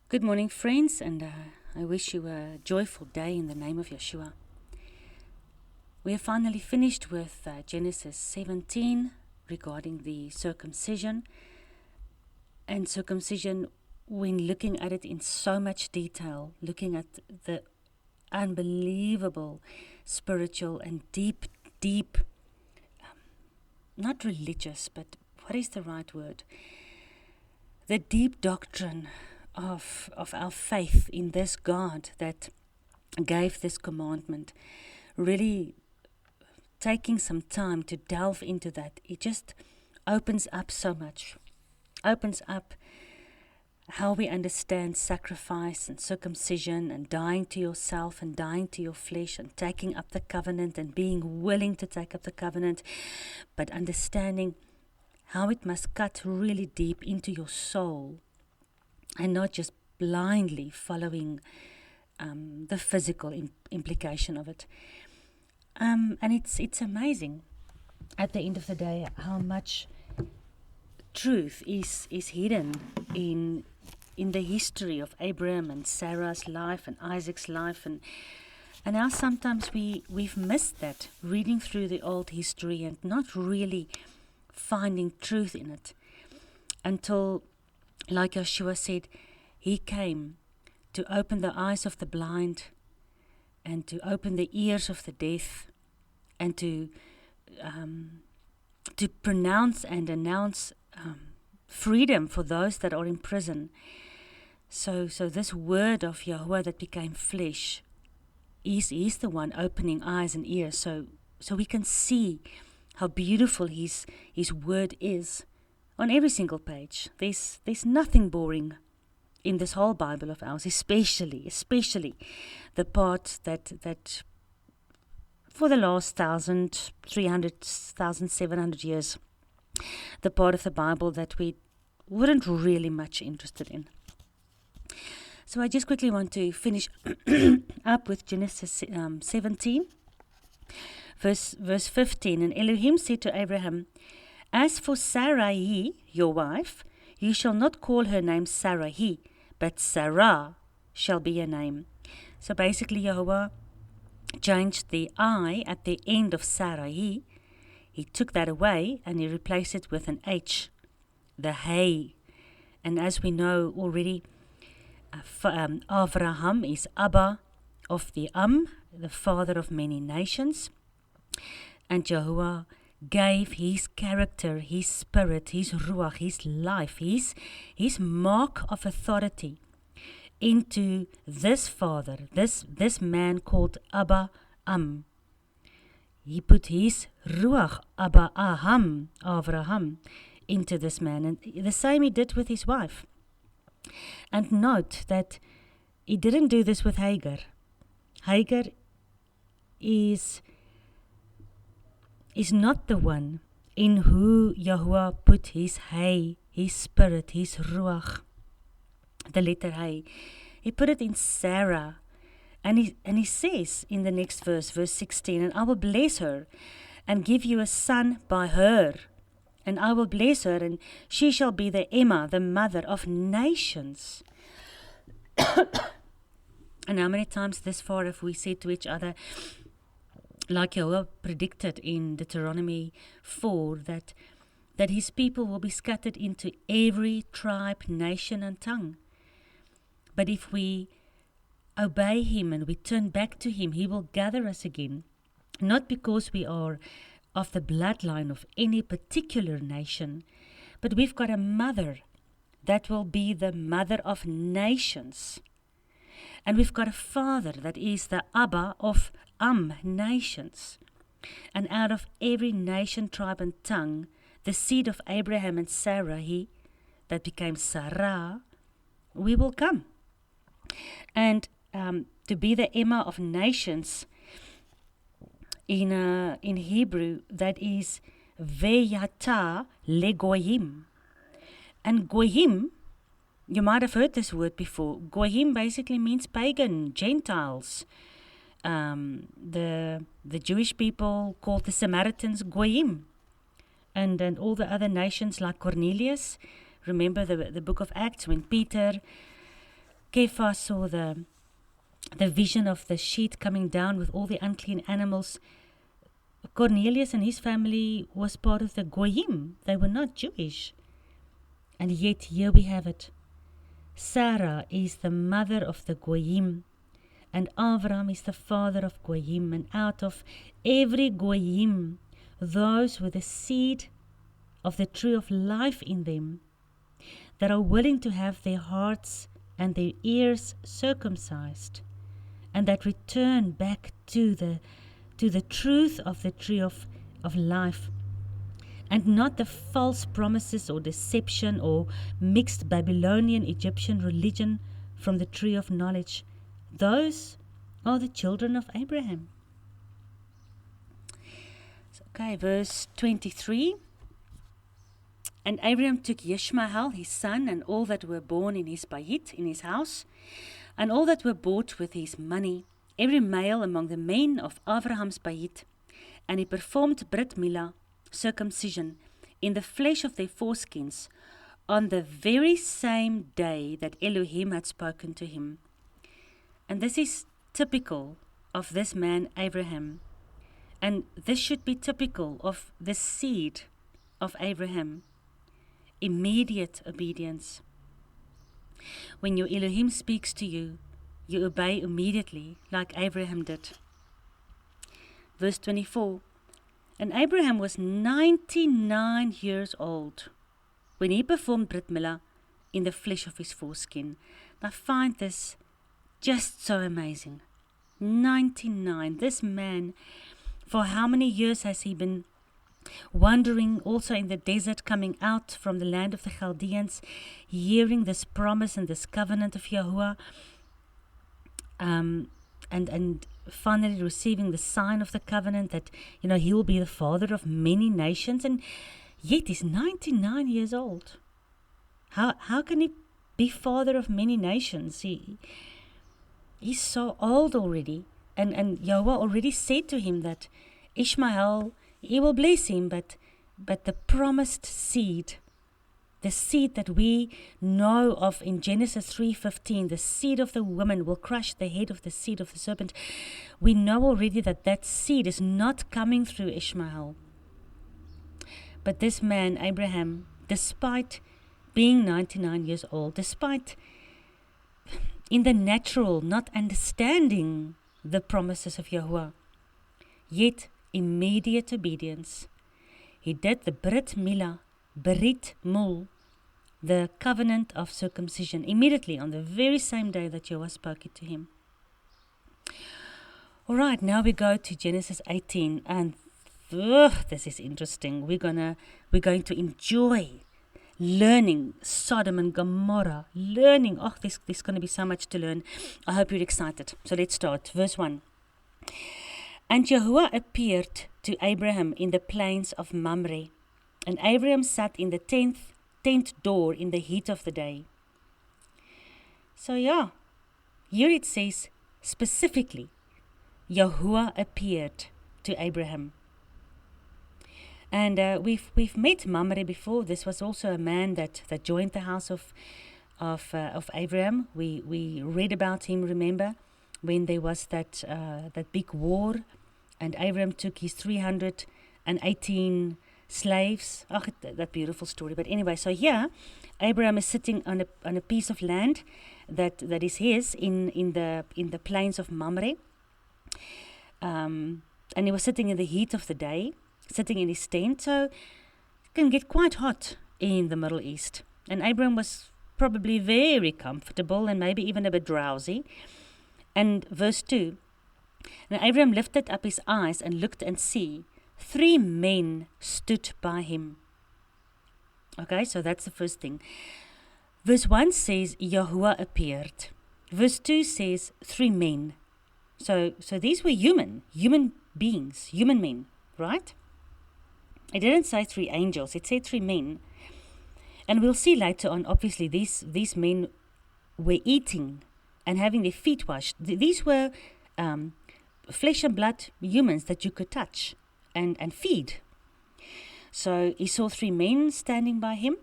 Good morning, friends, and I wish you a joyful day in the name of Yeshua. We have finally finished with Genesis 17 regarding the circumcision. And circumcision, when looking at it in so much detail, looking at the unbelievable spiritual and deep, not religious, but what is the right word? The deep doctrine of our faith in this God that gave this commandment, really taking some time to delve into that, it just opens up so much. Opens up how we understand sacrifice and circumcision and dying to yourself and dying to your flesh and taking up the covenant and being willing to take up the covenant, but understanding how it must cut really deep into your soul and not just blindly following the physical implication of it. And it's amazing at the end of the day how much truth is hidden in the history of Abraham and Sarah's life and Isaac's life, and how sometimes we've missed that, reading through the old history and not really finding truth in it until, like Yeshua said, he came to open the eyes of the blind and to open the ears of the deaf and to pronounce and announce freedom for those that are in prison. So this word of Yahweh that became flesh is the one opening eyes and ears, so we can see how beautiful his word is. On every single page, there's nothing boring in this whole Bible of ours, especially the part that for the last 1,700 years, the part of the Bible that we weren't really much interested in. So I just quickly want to finish up with Genesis 17, verse 15. And Elohim said to Abraham, "As for Sarai, your wife, you shall not call her name Sarai, but Sarah shall be her name." So basically, Yahweh changed the I at the end of Sarai. He took that away and he replaced it with an H, the Hey. And as we know already, Avraham is Abba of the the father of many nations. And Jehovah gave his character, his spirit, his ruach, his life, his mark of authority into this father, this man called Abba He put his ruach, Abba Avraham, into this man. And the same he did with his wife. And note that he didn't do this with Hagar. Hagar is not the one in who Yahuwah put his hay, his spirit, his ruach, the letter hay. He put it in Sarah. And he says in the next verse 16, "And I will bless her and give you a son by her. And I will bless her, and she shall be the Emma, the mother of nations." And how many times this far have we said to each other, like Yahweh predicted in Deuteronomy 4, that his people will be scattered into every tribe, nation, and tongue. But if we obey him and we turn back to him, he will gather us again, not because we are of the bloodline of any particular nation, but we've got a mother that will be the mother of nations. And we've got a father that is the Abba of nations. And out of every nation, tribe, and tongue, the seed of Abraham and Sarah, that became Sarah, we will come. And to be the Emma of nations, in Hebrew, that is Veyata legoyim. And goyim, you might have heard this word before. Goyim basically means pagan, Gentiles. The Jewish people called the Samaritans Goyim. And all the other nations like Cornelius. Remember the book of Acts when Peter Kepha saw the vision of the sheet coming down with all the unclean animals. Cornelius and his family was part of the Goyim. They were not Jewish. And yet here we have it. Sarah is the mother of the Goyim, and Abraham is the father of Goyim. And out of every Goyim, those with the seed of the tree of life in them, that are willing to have their hearts and their ears circumcised, and that return back to the truth of the tree of life, and not the false promises or deception or mixed Babylonian Egyptian religion from the tree of knowledge. Those are the children of Abraham. Okay, verse 23. And Abraham took Ishmael, his son, and all that were born in his bayit, in his house, and all that were bought with his money, every male among the men of Abraham's bayit, and he performed Brit Milah, circumcision, in the flesh of their foreskins, on the very same day that Elohim had spoken to him. And this is typical of this man Abraham, and this should be typical of the seed of Abraham. Immediate obedience. When your Elohim speaks to you, you obey immediately, like Abraham did. Verse 24. And Abraham was 99 years old when he performed Brit Milah in the flesh of his foreskin. I find this just so amazing. 99. This man, for how many years has he been wandering also in the desert, coming out from the land of the Chaldeans, hearing this promise and this covenant of Yahuwah, and finally receiving the sign of the covenant that, he will be the father of many nations, and yet he's 99 years old. How can he be father of many nations? He's so old already, and Yahuwah already said to him that Ishmael, he will bless him, but the promised seed, the seed that we know of in Genesis 3:15, the seed of the woman will crush the head of the seed of the serpent. We know already that seed is not coming through Ishmael. But this man, Abraham, despite being 99 years old, despite in the natural not understanding the promises of Yahuwah, yet immediate obedience. He did the Brit Milah, Berit Mul, the covenant of circumcision, immediately on the very same day that Yahuwah spoke it to him. All right, now we go to Genesis 18, and this is interesting. We're going to enjoy learning Sodom and Gomorrah, learning. There's going to be so much to learn. I hope you're excited. So let's start. Verse 1. And Yahuwah appeared to Abraham in the plains of Mamre, and Abraham sat in the tent door in the heat of the day. So here it says specifically, Yahuwah appeared to Abraham. And we've met Mamre before. This was also a man that joined the house of Abraham. We read about him, remember, when there was that big war, and Abraham took his 318 slaves. That beautiful story. But anyway, so here Abraham is sitting on a piece of land that is his in the plains of Mamre, and he was sitting in the heat of the day, sitting in his tent. So it can get quite hot in the Middle East, and Abraham was probably very comfortable and maybe even a bit drowsy. And verse 2, and Abraham lifted up his eyes and looked, and see, 3 men stood by him. Okay, so that's the first thing. Verse 1 says, Yahuwah appeared. Verse 2 says, 3 men. So these were human beings, human men, right? It didn't say 3 angels, it said 3 men. And we'll see later on, obviously, these men were eating and having their feet washed. These were flesh and blood humans that you could touch and feed. So he saw 3 men standing by him.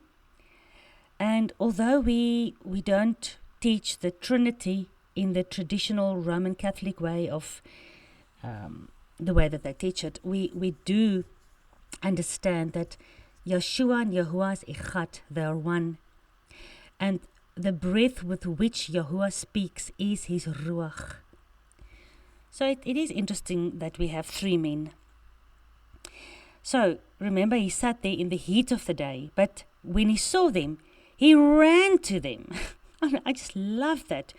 And although we don't teach the Trinity in the traditional Roman Catholic way of the way that they teach it, we do understand that Yeshua and Yahuwah is Echad, they are one. And the breath with which Yahuwah speaks is his Ruach. So it is interesting that we have three men. So remember, he sat there in the heat of the day, but when he saw them, he ran to them. I just love that.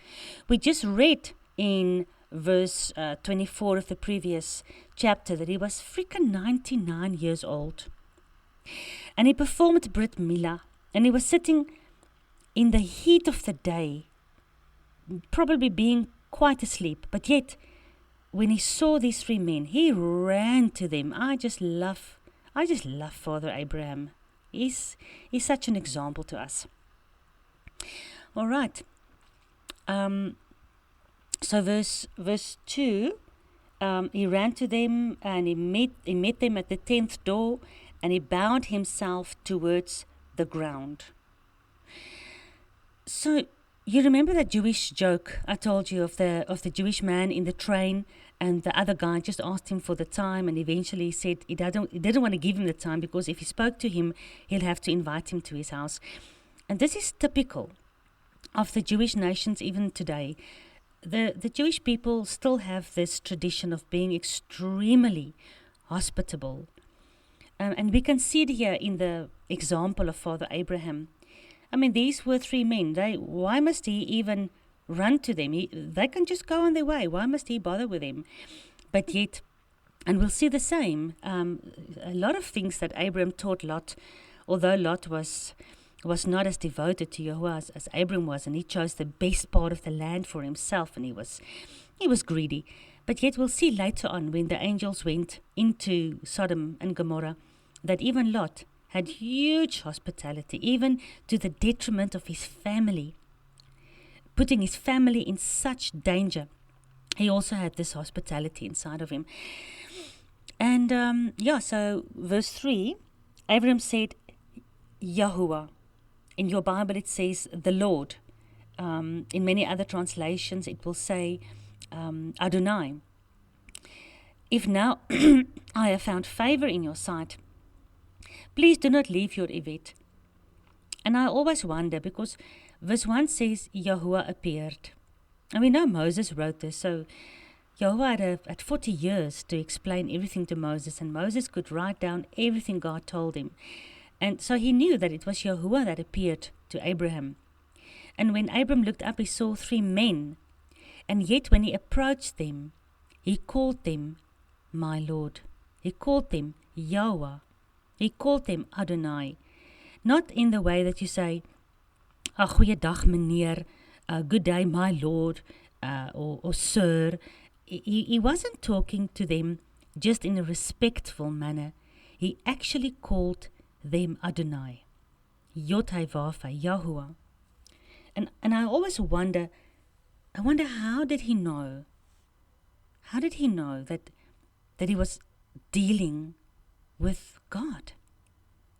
We just read in verse 24 of the previous chapter that he was freaking 99 years old. And he performed Brit Milah, and he was sitting in the heat of the day, probably being quite asleep, but yet when he saw these three men, he ran to them. I just love Father Abraham. He's such an example to us. All right. So verse 2, he ran to them and he met them at the 10th door, and he bowed himself towards the ground. So you remember that Jewish joke I told you of the Jewish man in the train, and the other guy just asked him for the time, and eventually he said he didn't want to give him the time because if he spoke to him, he'll have to invite him to his house. And this is typical of the Jewish nations even today. The Jewish people still have this tradition of being extremely hospitable. And we can see it here in the example of Father Abraham. I mean, these were three men. Why must he even run to them? They can just go on their way. Why must he bother with them? But yet, and we'll see the same, a lot of things that Abraham taught Lot, although Lot was not as devoted to Yahuwah as Abram was, and he chose the best part of the land for himself, and he was greedy. But yet we'll see later on when the angels went into Sodom and Gomorrah that even Lot had huge hospitality, even to the detriment of his family, putting his family in such danger. He also had this hospitality inside of him. And so verse 3, Abram said, Yahuwah. In your Bible it says the Lord. In many other translations it will say Adonai. If now I have found favor in your sight, please do not leave your Evet. And I always wonder, because verse 1 says Yahuwah appeared. And we know Moses wrote this, so Yahuwah had 40 years to explain everything to Moses, and Moses could write down everything God told him. And so he knew that it was Yahuwah that appeared to Abraham. And when Abram looked up, he saw three men. And yet when he approached them, he called them my Lord. He called them Yahweh. He called them Adonai. Not in the way that you say, goeiedag meneer, good day my Lord, or sir. He wasn't talking to them just in a respectful manner. He actually called them Adonai, Yod-Heh-Vav-Heh, Yahuwah. And I always wonder, how did he know? How did he know that he was dealing with God?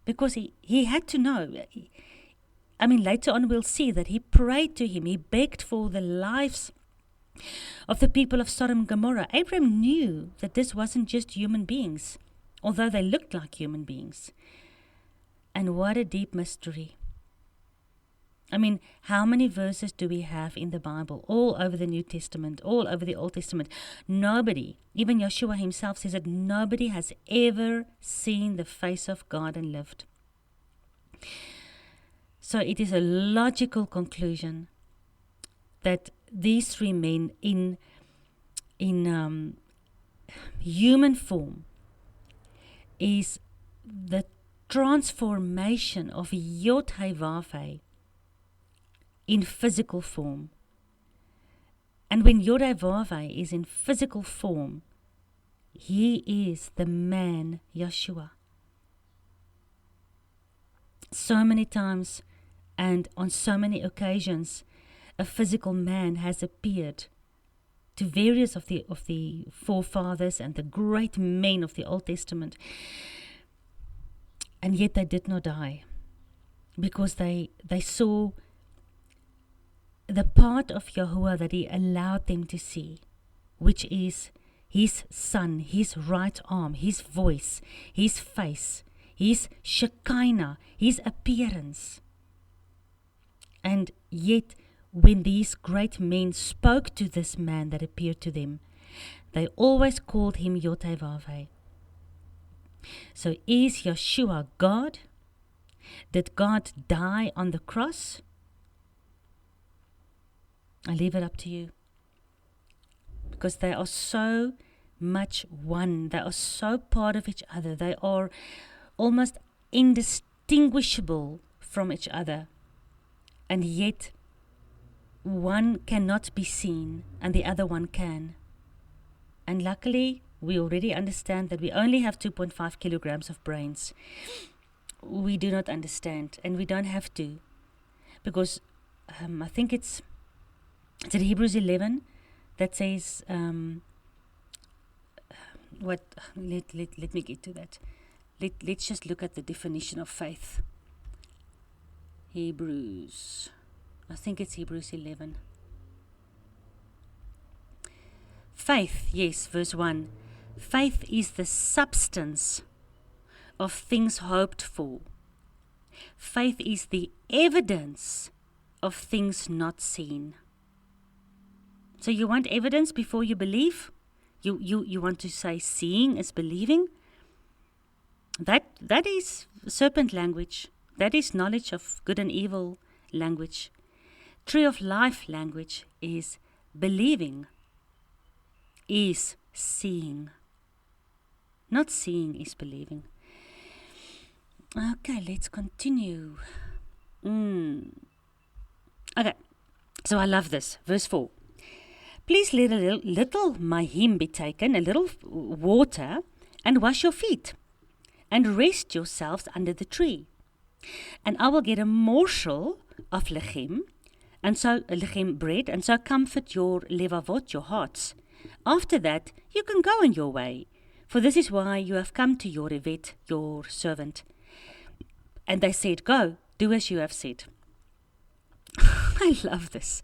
Because he had to know. I mean, later on we'll see that he prayed to him. He begged for the lives of the people of Sodom and Gomorrah. Abraham knew that this wasn't just human beings, although they looked like human beings. And what a deep mystery. I mean, how many verses do we have in the Bible, all over the New Testament, all over the Old Testament? Nobody, even Yeshua himself says that nobody has ever seen the face of God and lived. So it is a logical conclusion that these three men in human form is the transformation of Yod-Heh-Vav-Heh in physical form. And when Yod-Heh-Vav-Heh is in physical form, he is the man Yeshua. So many times and on so many occasions, a physical man has appeared to various of the forefathers and the great men of the Old Testament, and yet they did not die, because they saw the part of Yahuwah that he allowed them to see, which is his son, his right arm, his voice, his face, his Shekinah, his appearance. And yet, when these great men spoke to this man that appeared to them, they always called him Yotevave. So is Yeshua God? Did God die on the cross? I leave it up to you. Because they are so much one. They are so part of each other. They are almost indistinguishable from each other. And yet, one cannot be seen and the other one can. And luckily, we already understand that we only have 2.5 kilograms of brains. We do not understand, and we don't have to. Because I think it's in Hebrews 11 that says, let me get to that. Let's just look at the definition of faith. Hebrews, I think it's Hebrews 11. Faith, yes, verse 1. Faith is the substance of things hoped for. Faith is the evidence of things not seen. So you want evidence before you believe? You want to say seeing is believing? That is serpent language. That is knowledge of good and evil language. Tree of life language is believing, is seeing. Not seeing is believing. Okay, let's continue. Okay, so I love this. Verse 4. Please let a little mahim be taken, a little water, and wash your feet, and rest yourselves under the tree. And I will get a morsel of lechem, and so lechem bread, and so comfort your levavot, your hearts. After that, you can go on your way, for this is why you have come to your evet, your servant. And they said, go, do as you have said. I love this.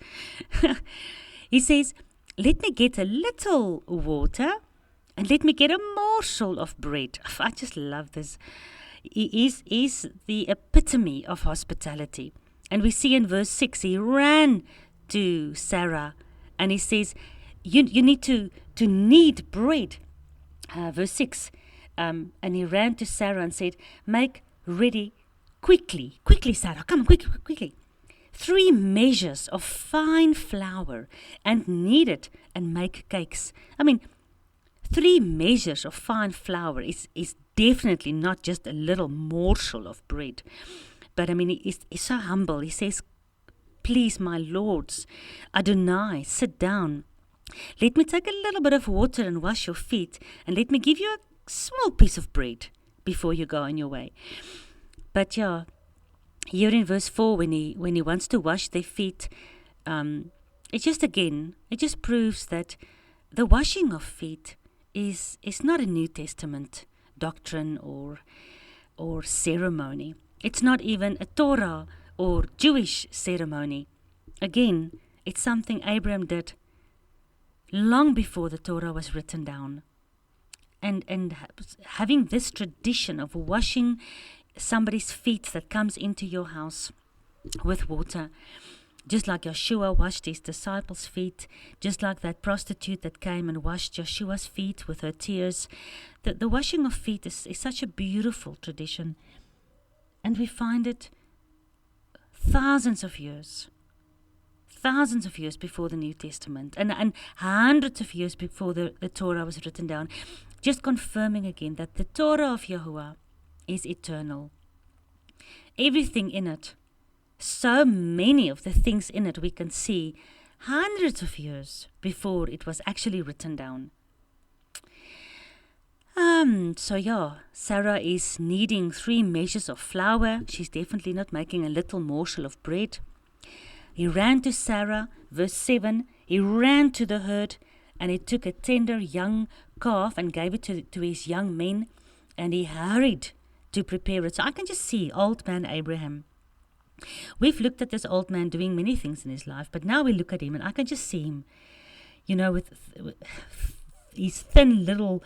He says, let me get a little water and let me get a morsel of bread. I just love this. He is the epitome of hospitality. And we see in verse 6, he ran to Sarah and he says, you need to knead bread. Verse 6, and he ran to Sarah and said, make ready quickly, Sarah, come on, quickly. 3 measures of fine flour and knead it and make cakes. I mean, 3 measures of fine flour is definitely not just a little morsel of bread. But I mean, he's so humble. He says, please, my lords, Adonai, sit down. Let me take a little bit of water and wash your feet, and let me give you a small piece of bread before you go on your way. But yeah, here in verse 4, when he wants to wash their feet, it just proves that the washing of feet is not a New Testament doctrine or ceremony. It's not even a Torah or Jewish ceremony. Again, it's something Abraham did long before the Torah was written down. And having this tradition of washing somebody's feet that comes into your house with water, just like Yeshua washed his disciples' feet, just like that prostitute that came and washed Yeshua's feet with her tears. The washing of feet is such a beautiful tradition, and we find it thousands of years before the New Testament, and hundreds of years before the Torah was written down, just confirming again that the Torah of Yahuwah is eternal. Everything in it, so many of the things in it we can see hundreds of years before it was actually written down. So yeah, Sarah is kneading 3 measures of flour. She's definitely not making a little morsel of bread. He ran to Sarah, verse 7, he ran to the herd, and he took a tender young calf and gave it to his young men, and he hurried to prepare it. So I can just see old man Abraham We've looked at this old man doing many things in his life, but now we look at him and I can just see him, with his thin little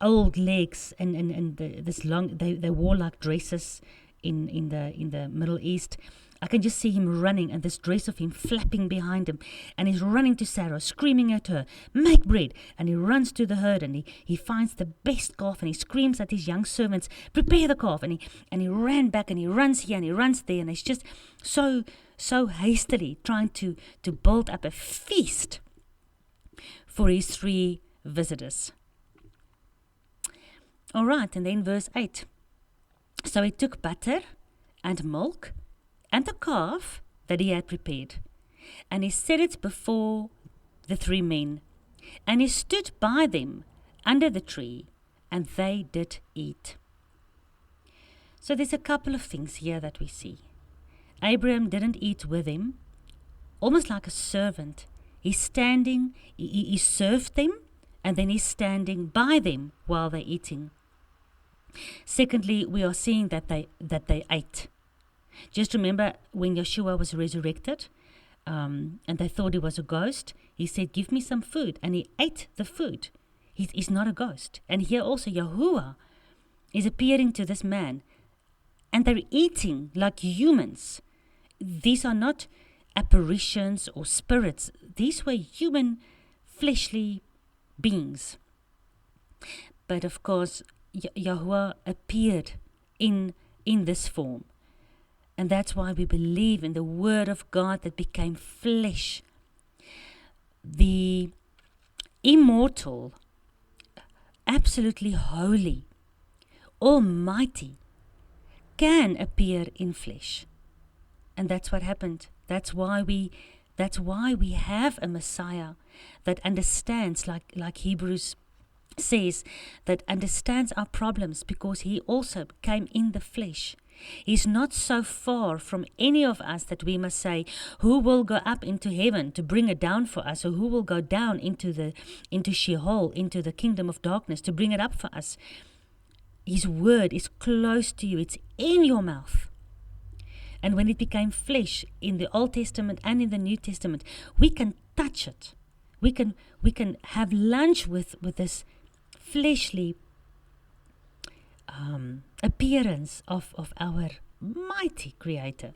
old legs and this long, they wore like dresses in the Middle East. I can just see him running and this dress of him flapping behind him, and he's running to Sarah, screaming at her, make bread. And he runs to the herd and he finds the best calf and he screams at his young servants, prepare the calf. And he ran back and he runs here and he runs there, and he's just so hastily trying to build up a feast for his 3 visitors. All right, and then verse 8. So he took butter and milk and the calf that he had prepared, and he set it before the 3 men, and he stood by them under the tree, and they did eat. So there's a couple of things here that we see. Abraham didn't eat with him, almost like a servant. He's standing, he served them, and then he's standing by them while they're eating. Secondly, we are seeing that they ate. Just remember when Yeshua was resurrected, and they thought he was a ghost, he said, give me some food, and he ate the food. He's not a ghost. And here also Yahuwah is appearing to this man, and they're eating like humans. These are not apparitions or spirits. These were human, fleshly beings. But of course, Yahuwah appeared in this form. And that's why we believe in the Word of God that became flesh. The immortal, absolutely holy, almighty can appear in flesh. And that's what happened. That's why we have a Messiah that understands, like Hebrews says, that understands our problems, because he also came in the flesh. He's not so far from any of us that we must say, who will go up into heaven to bring it down for us, or who will go down into Sheol, into the kingdom of darkness to bring it up for us. His word is close to you. It's in your mouth. And when it became flesh in the Old Testament and in the New Testament, we can touch it. We can have lunch with this fleshly appearance of our mighty Creator.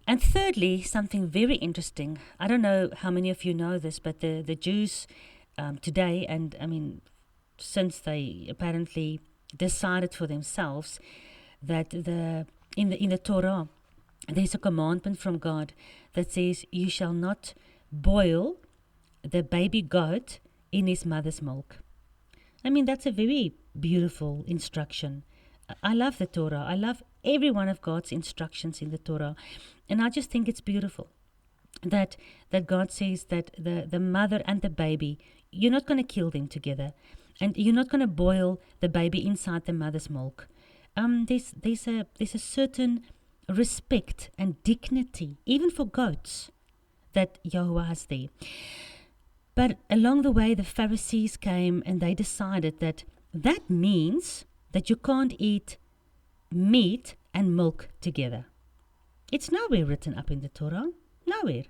And thirdly, something very interesting. I don't know how many of you know this, but the Jews today, and I mean, since they apparently decided for themselves that in the Torah, there's a commandment from God that says, you shall not boil the baby goat in his mother's milk. I mean, that's a very beautiful instruction. I love the Torah. I love every one of God's instructions in the Torah. And I just think it's beautiful that God says that the mother and the baby, you're not going to kill them together. And you're not going to boil the baby inside the mother's milk. There's a certain respect and dignity, even for goats, that Yahuwah has there. But along the way, the Pharisees came and they decided that means that you can't eat meat and milk together. It's nowhere written up in the Torah. Nowhere.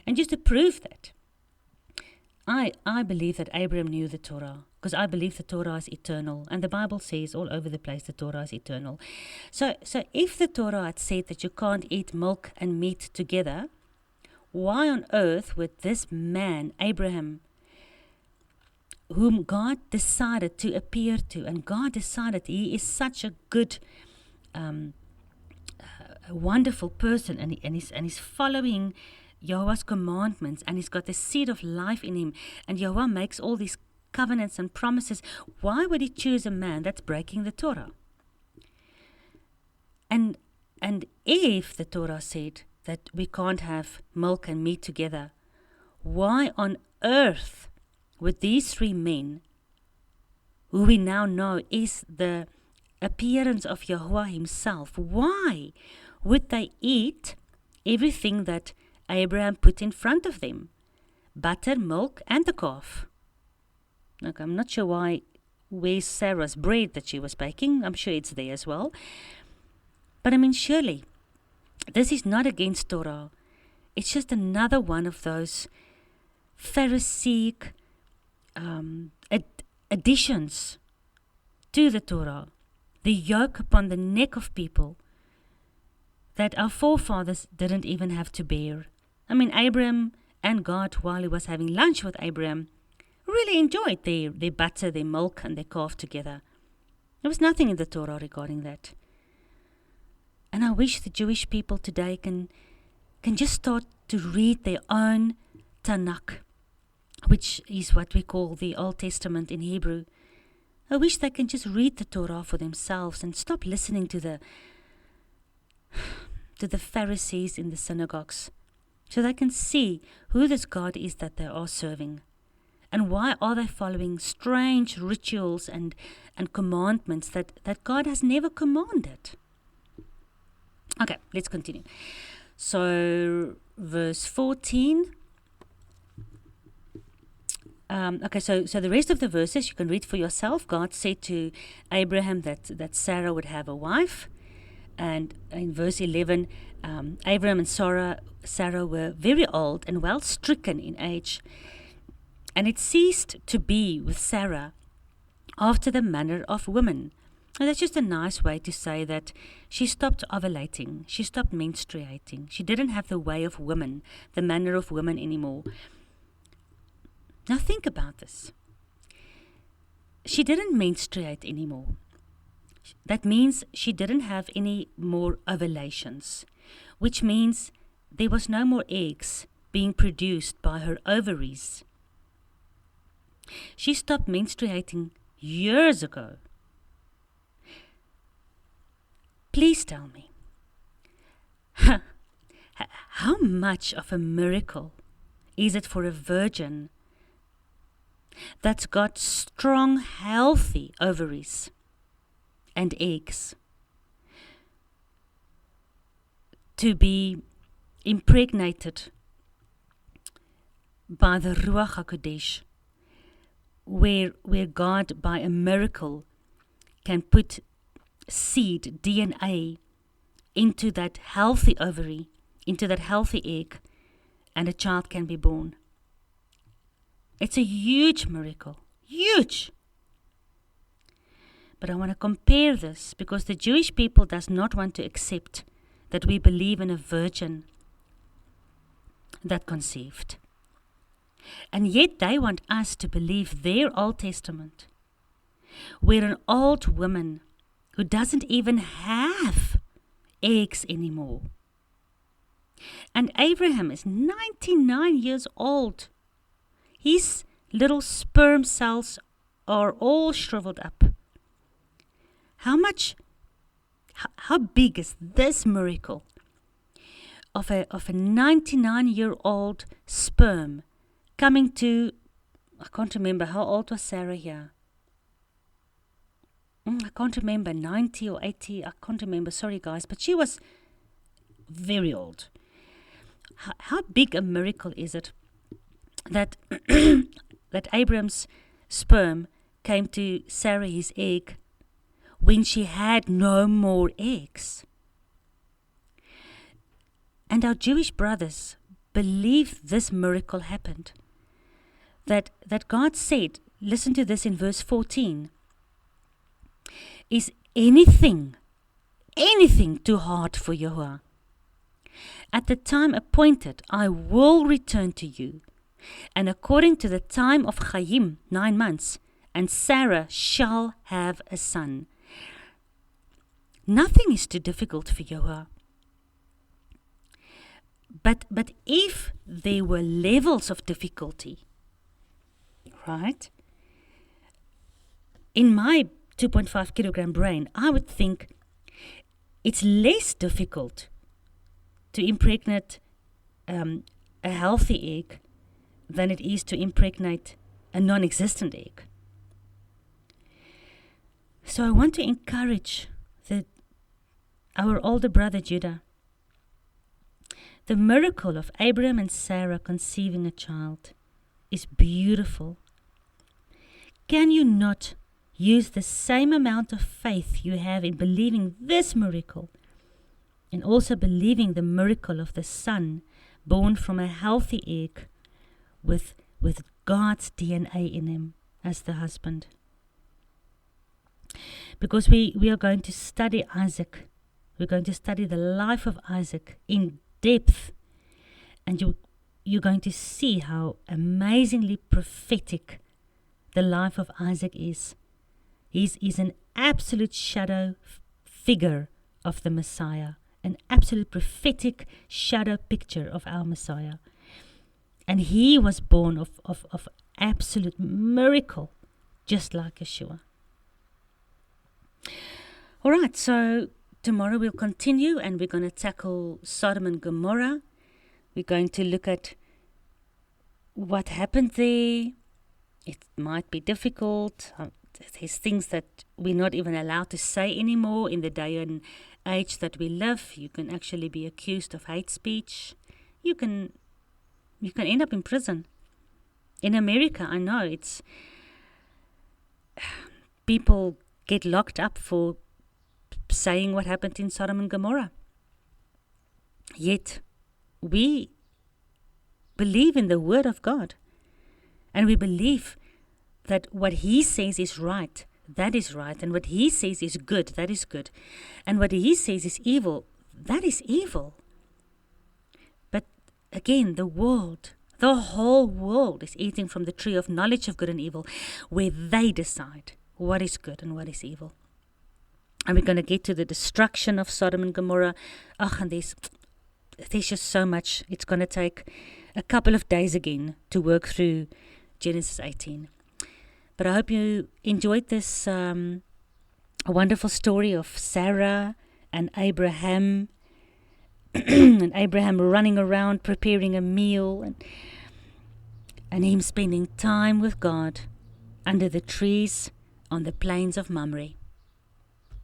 And just to prove that, I believe that Abraham knew the Torah, because I believe the Torah is eternal. And the Bible says all over the place the Torah is eternal. So if the Torah had said that you can't eat milk and meat together, why on earth would this man, Abraham, whom God decided to appear to, and God decided he is such a good, a wonderful person, and he's following Yahuwah's commandments, and he's got the seed of life in him, and Yahuwah makes all these covenants and promises. Why would he choose a man that's breaking the Torah? And if the Torah said that we can't have milk and meat together, why on earth would these 3 men, who we now know is the appearance of Yahuwah himself, why would they eat everything that Abraham put in front of them? Butter, milk, and the calf. Look, I'm not sure where's Sarah's bread that she was baking. I'm sure it's there as well. But I mean, surely, this is not against Torah. It's just another one of those Pharisaic additions to the Torah, the yoke upon the neck of people that our forefathers didn't even have to bear. I mean, Abraham and God, while he was having lunch with Abraham, really enjoyed their butter, their milk, and their calf together. There was nothing in the Torah regarding that. And I wish the Jewish people today can just start to read their own Tanakh, which is what we call the Old Testament in Hebrew. I wish they can just read the Torah for themselves and stop listening to the Pharisees in the synagogues, so they can see who this God is that they are serving, and why are they following strange rituals and commandments that God has never commanded. Okay, let's continue. So, verse 14. So the rest of the verses you can read for yourself. God said to Abraham that Sarah would have a wife. And in verse 11, Abraham and Sarah were very old and well stricken in age. And it ceased to be with Sarah after the manner of women. And that's just a nice way to say that she stopped ovulating. She stopped menstruating. She didn't have the way of women, the manner of women anymore. Now think about this. She didn't menstruate anymore. That means she didn't have any more ovulations, which means there was no more eggs being produced by her ovaries. She stopped menstruating years ago. Please tell me, how much of a miracle is it for a virgin that's got strong, healthy ovaries and eggs to be impregnated by the Ruach HaKodesh, where God, by a miracle, can put seed, DNA, into that healthy ovary, into that healthy egg, and a child can be born. It's a huge miracle. Huge! But I want to compare this because the Jewish people does not want to accept that we believe in a virgin that conceived. And yet they want us to believe their Old Testament, where an old woman who doesn't even have eggs anymore. And Abraham is 99 years old. His little sperm cells are all shriveled up. How big is this miracle of a 99-year-old sperm coming to, I can't remember, how old was Sarah here? I can't remember, 90 or 80, I can't remember, sorry guys, but she was very old. How big a miracle is it that that Abraham's sperm came to Sarah, his egg, when she had no more eggs? And our Jewish brothers believe this miracle happened. That God said, listen to this in verse 14, is anything too hard for Yahuwah? At the time appointed, I will return to you, and according to the time of Chayim, 9 months, and Sarah shall have a son. Nothing is too difficult for Yahuwah. But if there were levels of difficulty, right? In my 2.5 kilogram brain, I would think it's less difficult to impregnate a healthy egg than it is to impregnate a non-existent egg. So I want to encourage our older brother Judah. The miracle of Abraham and Sarah conceiving a child is beautiful. Can you not use the same amount of faith you have in believing this miracle and also believing the miracle of the son born from a healthy egg with God's DNA in him as the husband. Because we are going to study Isaac. We're going to study the life of Isaac in depth. And you're going to see how amazingly prophetic the life of Isaac is. He's an absolute shadow figure of the Messiah. An absolute prophetic shadow picture of our Messiah. And he was born of absolute miracle, just like Yeshua. All right, so tomorrow we'll continue and we're going to tackle Sodom and Gomorrah. We're going to look at what happened there. It might be difficult. There's things that we're not even allowed to say anymore in the day and age that we live. You can actually be accused of hate speech. You can end up in prison. In America, I know it's people get locked up for saying what happened in Sodom and Gomorrah. Yet we believe in the word of God, and we believe that what he says is right, that is right, and what he says is good, that is good, and what he says is evil, that is evil. But again, the whole world is eating from the tree of knowledge of good and evil, where they decide what is good and what is evil. And we're going to get to the destruction of Sodom and Gomorrah. And there's just so much. It's going to take a couple of days again to work through Genesis 18. But I hope you enjoyed this wonderful story of Sarah and Abraham, and Abraham running around preparing a meal, and him spending time with God under the trees on the plains of Mamre.